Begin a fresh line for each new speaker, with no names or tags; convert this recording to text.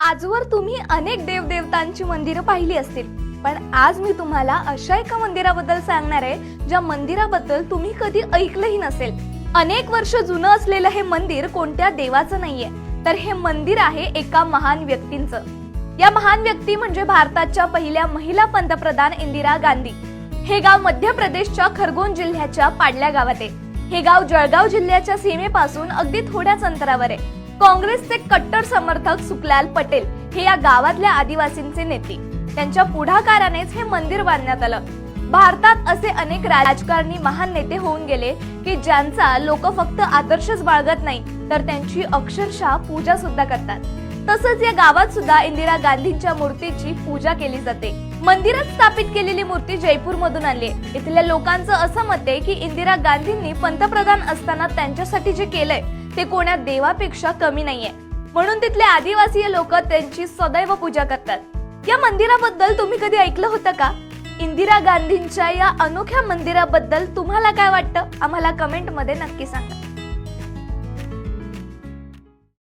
आजवर तुम्ही अनेक देवदेवतांची मंदिरं पाहिली असतील, पण आज मी तुम्हाला अशा एका मंदिराबद्दल सांगणार आहे ज्या मंदिराबद्दल तुम्ही कधी ऐकलंही नसेल। अनेक वर्ष जुनं असलेलं हे मंदिर कोणत्या देवाचं नाहीये, तर हे मंदिर आहे एका महान व्यक्तींचं। या महान व्यक्ती म्हणजे भारताच्या पहिल्या महिला पंतप्रधान इंदिरा गांधी। हे गाव मध्य प्रदेशच्या खरगोन जिल्ह्याच्या पाडल्या गावात आहे। हे गाव जळगाव जिल्ह्याच्या सीमेपासून अगदी थोड्याच अंतरावर आहे। काँग्रेसचे कट्टर समर्थक सुखलाल पटेल हे या गावातल्या आदिवासींचे नेते। त्यांच्या पुढाकारानेच हे मंदिर बांधण्यात आलं। भारतात असे अनेक राजकारणी महान नेते होऊन गेले की ज्यांचा लोक फक्त आदर्शच बाळगत नाही, तर त्यांची अक्षरशः पूजा सुद्धा करतात। तसंच या गावात सुद्धा इंदिरा गांधींच्या मूर्तीची पूजा केली जाते। मंदिरात स्थापित केलेली मूर्ती जयपूर मधून आणली आहे। इथल्या लोकांचं असं मत आहे की इंदिरा गांधींनी पंतप्रधान असताना त्यांच्यासाठी जे केलंय ते कोणा देवापेक्षा कमी नाहीये, म्हणून तिथले आदिवासी लोक त्यांची सदैव पूजा करतात। या मंदिराबद्दल तुम्ही कधी ऐकलं होतं का? इंदिरा गांधींच्या या अनोख्या मंदिराबद्दल तुम्हाला काय वाटतं? आम्हाला कमेंट मध्ये नक्की सांगा।